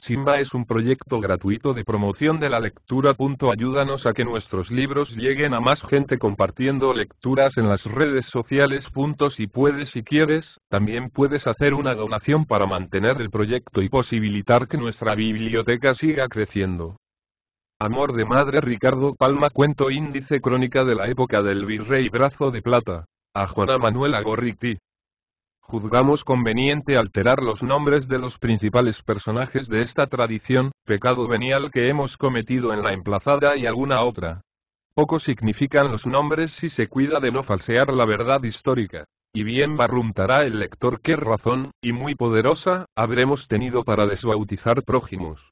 Simba es un proyecto gratuito de promoción de la lectura. Ayúdanos a que nuestros libros lleguen a más gente compartiendo lecturas en las redes sociales. Si puedes y quieres, también puedes hacer una donación para mantener el proyecto y posibilitar que nuestra biblioteca siga creciendo. Amor de madre. Ricardo Palma. Cuento índice. Crónica de la época del virrey Brazo de Plata. A Juana Manuela Gorriti. Juzgamos conveniente alterar los nombres de los principales personajes de esta tradición, pecado venial que hemos cometido en la emplazada y alguna otra. Poco significan los nombres si se cuida de no falsear la verdad histórica. Y bien barruntará el lector qué razón, y muy poderosa, habremos tenido para desbautizar prójimos.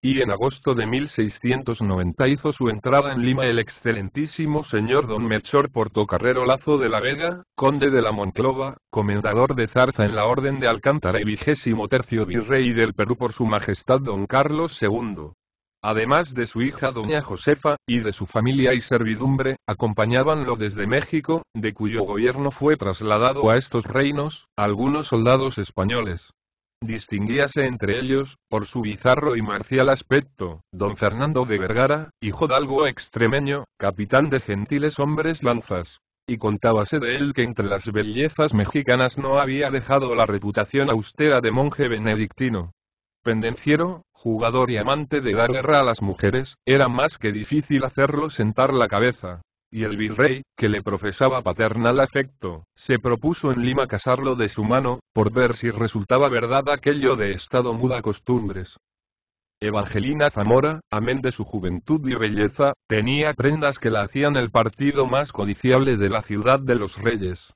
Y en agosto de 1690 hizo su entrada en Lima el excelentísimo señor don Melchor Portocarrero Lazo de la Vega, conde de la Monclova, comendador de Zarza en la Orden de Alcántara y 23º virrey del Perú por su majestad don Carlos II. Además de su hija doña Josefa, y de su familia y servidumbre, acompañábanlo desde México, de cuyo gobierno fue trasladado a estos reinos, algunos soldados españoles. Distinguíase entre ellos, por su bizarro y marcial aspecto, don Fernando de Vergara, hijodalgo extremeño, capitán de gentiles hombres lanzas. Y contábase de él que entre las bellezas mexicanas no había dejado la reputación austera de monje benedictino. Pendenciero, jugador y amante de dar guerra a las mujeres, era más que difícil hacerlo sentar la cabeza. Y el virrey, que le profesaba paternal afecto, se propuso en Lima casarlo de su mano, por ver si resultaba verdad aquello de estado muda costumbres. Evangelina Zamora, amén de su juventud y belleza, tenía prendas que la hacían el partido más codiciable de la ciudad de los reyes.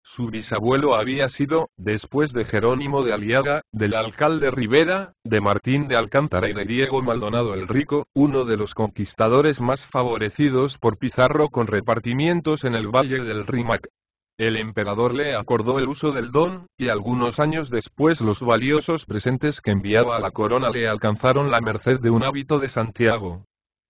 Su bisabuelo había sido, después de Jerónimo de Aliaga, del alcalde Rivera, de Martín de Alcántara y de Diego Maldonado el Rico, uno de los conquistadores más favorecidos por Pizarro con repartimientos en el Valle del Rímac. El emperador le acordó el uso del don, y algunos años después los valiosos presentes que enviaba a la corona le alcanzaron la merced de un hábito de Santiago.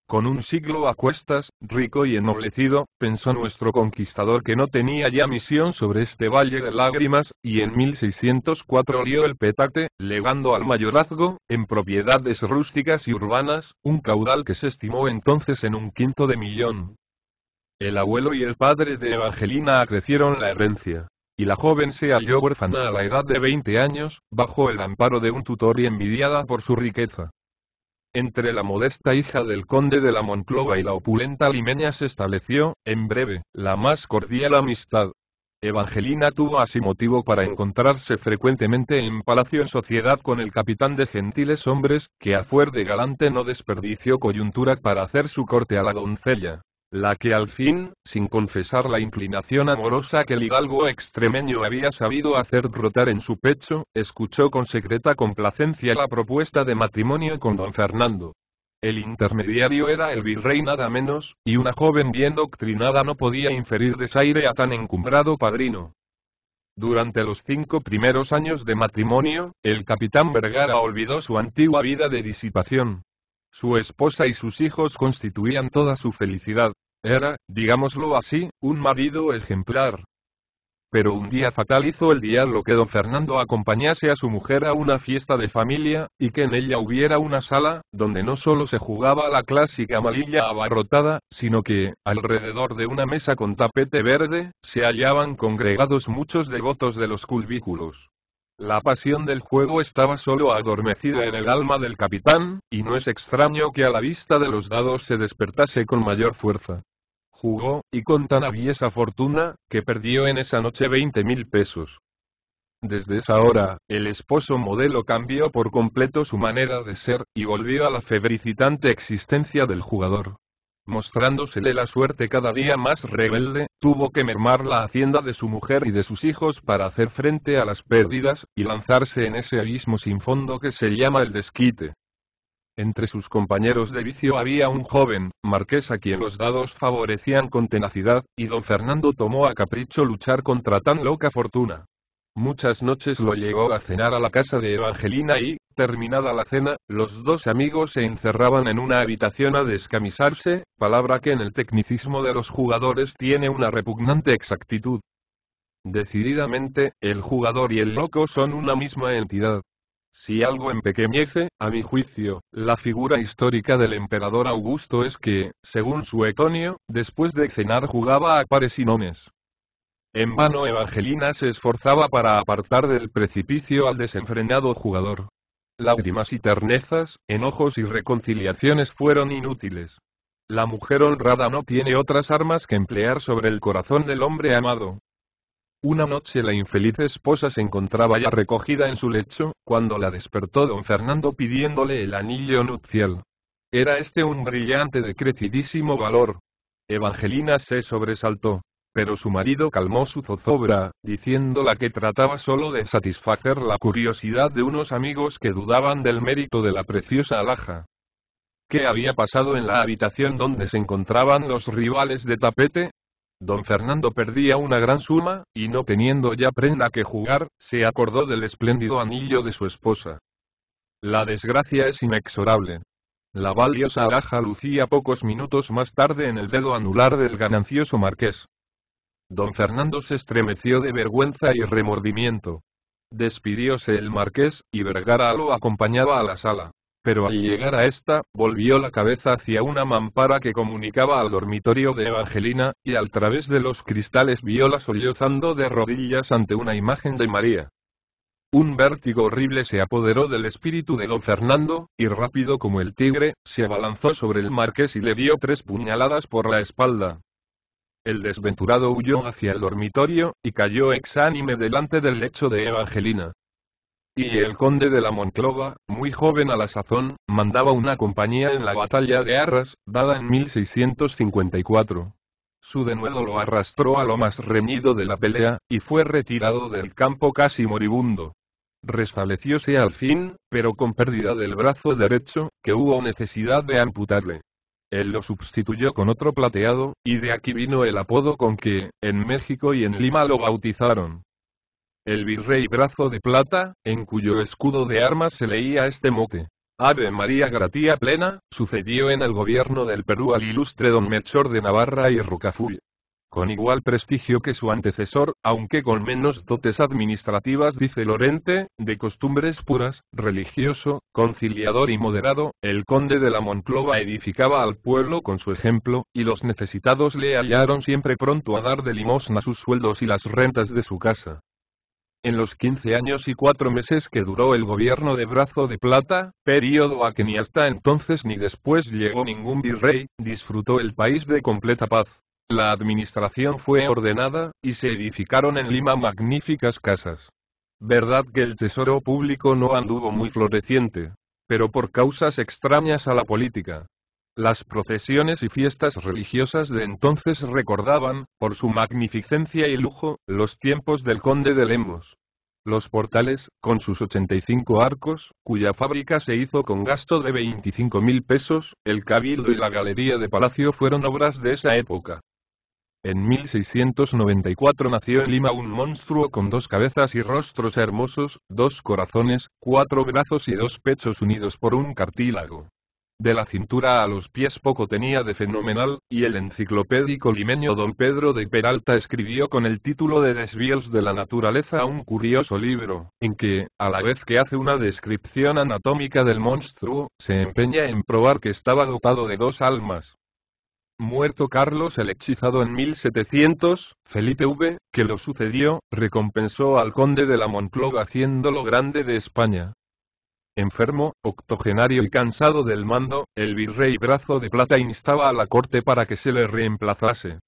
Con un siglo a cuestas, rico y ennoblecido, pensó nuestro conquistador que no tenía ya misión sobre este valle de lágrimas, y en 1604 lió el petate, legando al mayorazgo, en propiedades rústicas y urbanas, un caudal que se estimó entonces en $250,000. El abuelo y el padre de Evangelina acrecieron la herencia. Y la joven se halló huérfana a la edad de 20 años, bajo el amparo de un tutor y envidiada por su riqueza. Entre la modesta hija del conde de la Monclova y la opulenta limeña se estableció, en breve, la más cordial amistad. Evangelina tuvo así motivo para encontrarse frecuentemente en palacio en sociedad con el capitán de gentiles hombres, que a fuer de galante no desperdició coyuntura para hacer su corte a la doncella. La que al fin, sin confesar la inclinación amorosa que el hidalgo extremeño había sabido hacer brotar en su pecho, escuchó con secreta complacencia la propuesta de matrimonio con don Fernando. El intermediario era el virrey nada menos, y una joven bien doctrinada no podía inferir desaire a tan encumbrado padrino. Durante los 5 primeros años de matrimonio, el capitán Vergara olvidó su antigua vida de disipación. Su esposa y sus hijos constituían toda su felicidad. Era, digámoslo así, un marido ejemplar. Pero un día fatal hizo el diablo que don Fernando acompañase a su mujer a una fiesta de familia, y que en ella hubiera una sala, donde no solo se jugaba la clásica malilla abarrotada, sino que, alrededor de una mesa con tapete verde, se hallaban congregados muchos devotos de los culvículos. La pasión del juego estaba solo adormecida en el alma del capitán, y no es extraño que a la vista de los dados se despertase con mayor fuerza. Jugó, y con tan aviesa fortuna, que perdió en esa noche 20,000 pesos. Desde esa hora, el esposo modelo cambió por completo su manera de ser, y volvió a la febricitante existencia del jugador. Mostrándosele la suerte cada día más rebelde, tuvo que mermar la hacienda de su mujer y de sus hijos para hacer frente a las pérdidas, y lanzarse en ese abismo sin fondo que se llama el desquite. Entre sus compañeros de vicio había un joven, marqués a quien los dados favorecían con tenacidad, y don Fernando tomó a capricho luchar contra tan loca fortuna. Muchas noches lo llevó a cenar a la casa de Evangelina y, terminada la cena, los dos amigos se encerraban en una habitación a descamisarse, palabra que en el tecnicismo de los jugadores tiene una repugnante exactitud. Decididamente, el jugador y el loco son una misma entidad. Si algo empequeñece, a mi juicio, la figura histórica del emperador Augusto es que, según Suetonio, después de cenar jugaba a pares y nones. En vano Evangelina se esforzaba para apartar del precipicio al desenfrenado jugador. Lágrimas y ternezas, enojos y reconciliaciones fueron inútiles. La mujer honrada no tiene otras armas que emplear sobre el corazón del hombre amado. Una noche la infeliz esposa se encontraba ya recogida en su lecho, cuando la despertó don Fernando pidiéndole el anillo nupcial. Era este un brillante de crecidísimo valor. Evangelina se sobresaltó. Pero su marido calmó su zozobra, diciéndola que trataba solo de satisfacer la curiosidad de unos amigos que dudaban del mérito de la preciosa alhaja. ¿Qué había pasado en la habitación donde se encontraban los rivales de tapete? Don Fernando perdía una gran suma, y no teniendo ya prenda que jugar, se acordó del espléndido anillo de su esposa. La desgracia es inexorable. La valiosa alhaja lucía pocos minutos más tarde en el dedo anular del ganancioso marqués. Don Fernando se estremeció de vergüenza y remordimiento. Despidióse el marqués, y Vergara lo acompañaba a la sala. Pero al llegar a esta, volvió la cabeza hacia una mampara que comunicaba al dormitorio de Evangelina, y al través de los cristales viola sollozando de rodillas ante una imagen de María. Un vértigo horrible se apoderó del espíritu de don Fernando, y rápido como el tigre, se abalanzó sobre el marqués y le dio 3 puñaladas por la espalda. El desventurado huyó hacia el dormitorio, y cayó exánime delante del lecho de Evangelina. Y el conde de la Monclova, muy joven a la sazón, mandaba una compañía en la batalla de Arras, dada en 1654. Su denuedo lo arrastró a lo más reñido de la pelea, y fue retirado del campo casi moribundo. Restablecióse al fin, pero con pérdida del brazo derecho, que hubo necesidad de amputarle. Él lo sustituyó con otro plateado, y de aquí vino el apodo con que, en México y en Lima lo bautizaron. El virrey Brazo de Plata, en cuyo escudo de armas se leía este mote, Ave María Gratia Plena, sucedió en el gobierno del Perú al ilustre don Melchor de Navarra y Rocafull. Con igual prestigio que su antecesor, aunque con menos dotes administrativas, dice Lorente, de costumbres puras, religioso, conciliador y moderado, el conde de la Monclova edificaba al pueblo con su ejemplo, y los necesitados le hallaron siempre pronto a dar de limosna sus sueldos y las rentas de su casa. En los 15 años y 4 meses que duró el gobierno de Brazo de Plata, período a que ni hasta entonces ni después llegó ningún virrey, disfrutó el país de completa paz. La administración fue ordenada, y se edificaron en Lima magníficas casas. Verdad que el tesoro público no anduvo muy floreciente, pero por causas extrañas a la política. Las procesiones y fiestas religiosas de entonces recordaban, por su magnificencia y lujo, los tiempos del conde de Lemos. Los portales, con sus 85 arcos, cuya fábrica se hizo con gasto de 25.000 pesos, el cabildo y la galería de palacio fueron obras de esa época. En 1694 nació en Lima un monstruo con 2 cabezas y rostros hermosos, 2 corazones, 4 brazos y 2 pechos unidos por un cartílago. De la cintura a los pies poco tenía de fenomenal, y el enciclopédico limeño don Pedro de Peralta escribió con el título de Desvíos de la naturaleza un curioso libro, en que, a la vez que hace una descripción anatómica del monstruo, se empeña en probar que estaba dotado de 2 almas. Muerto Carlos el hechizado en 1700, Felipe V, que lo sucedió, recompensó al conde de la Monclova haciéndolo grande de España. Enfermo, octogenario y cansado del mando, el virrey Brazo de Plata instaba a la corte para que se le reemplazase.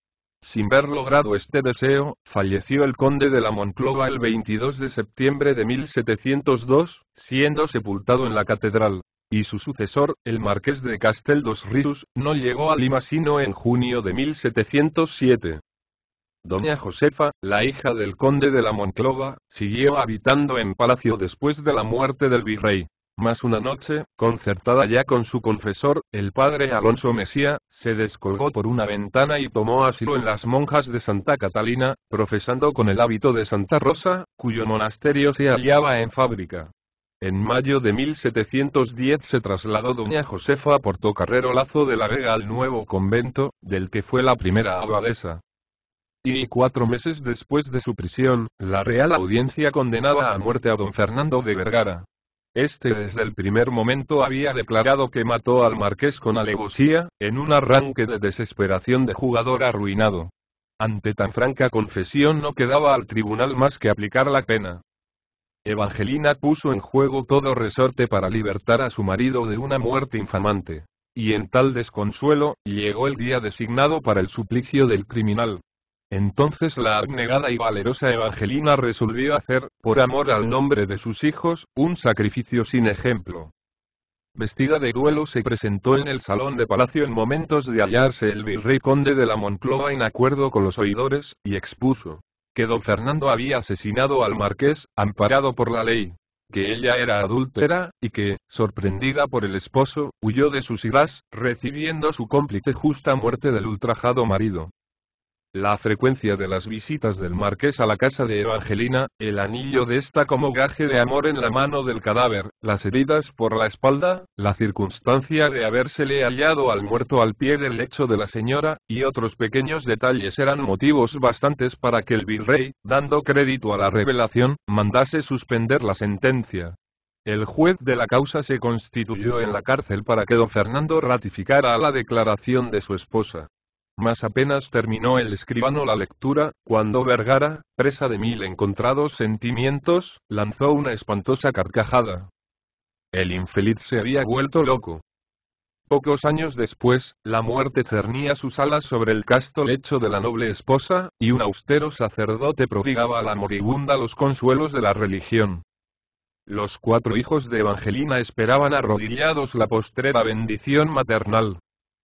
Sin ver logrado este deseo, falleció el conde de la Monclova el 22 de septiembre de 1702, siendo sepultado en la catedral. Y su sucesor, el marqués de Castel dos Rius, no llegó a Lima sino en junio de 1707. Doña Josefa, la hija del conde de la Monclova, siguió habitando en palacio después de la muerte del virrey. Mas una noche, concertada ya con su confesor, el padre Alonso Mesía, se descolgó por una ventana y tomó asilo en las monjas de Santa Catalina, profesando con el hábito de Santa Rosa, cuyo monasterio se hallaba en Fábrica. En mayo de 1710 se trasladó doña Josefa a Portocarrero Lazo de la Vega al nuevo convento, del que fue la primera abadesa. Y 4 meses después de su prisión, la Real Audiencia condenaba a muerte a don Fernando de Vergara. Este desde el primer momento había declarado que mató al marqués con alevosía, en un arranque de desesperación de jugador arruinado. Ante tan franca confesión no quedaba al tribunal más que aplicar la pena. Evangelina puso en juego todo resorte para libertar a su marido de una muerte infamante. Y en tal desconsuelo, llegó el día designado para el suplicio del criminal. Entonces la abnegada y valerosa Evangelina resolvió hacer, por amor al nombre de sus hijos, un sacrificio sin ejemplo. Vestida de duelo se presentó en el salón de palacio en momentos de hallarse el virrey conde de la Moncloa en acuerdo con los oidores, y expuso que don Fernando había asesinado al marqués, amparado por la ley, que ella era adúltera, y que, sorprendida por el esposo, huyó de sus iras, recibiendo su cómplice justa muerte del ultrajado marido. La frecuencia de las visitas del marqués a la casa de Evangelina, el anillo de esta como gaje de amor en la mano del cadáver, las heridas por la espalda, la circunstancia de habérsele hallado al muerto al pie del lecho de la señora, y otros pequeños detalles eran motivos bastantes para que el virrey, dando crédito a la revelación, mandase suspender la sentencia. El juez de la causa se constituyó en la cárcel para que don Fernando ratificara la declaración de su esposa. Mas apenas terminó el escribano la lectura, cuando Vergara, presa de 1000 encontrados sentimientos, lanzó una espantosa carcajada. El infeliz se había vuelto loco. Pocos años después, la muerte cernía sus alas sobre el casto lecho de la noble esposa, y un austero sacerdote prodigaba a la moribunda los consuelos de la religión. Los 4 hijos de Evangelina esperaban arrodillados la postrera bendición maternal.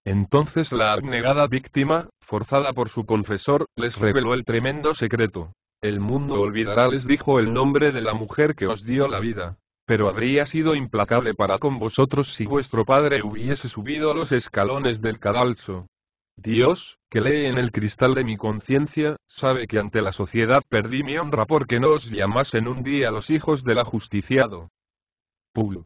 Entonces la abnegada víctima, forzada por su confesor, les reveló el tremendo secreto. El mundo olvidará, les dijo, el nombre de la mujer que os dio la vida. Pero habría sido implacable para con vosotros si vuestro padre hubiese subido los escalones del cadalso. Dios, que lee en el cristal de mi conciencia, sabe que ante la sociedad perdí mi honra porque no os llamasen un día los hijos del ajusticiado. Pul.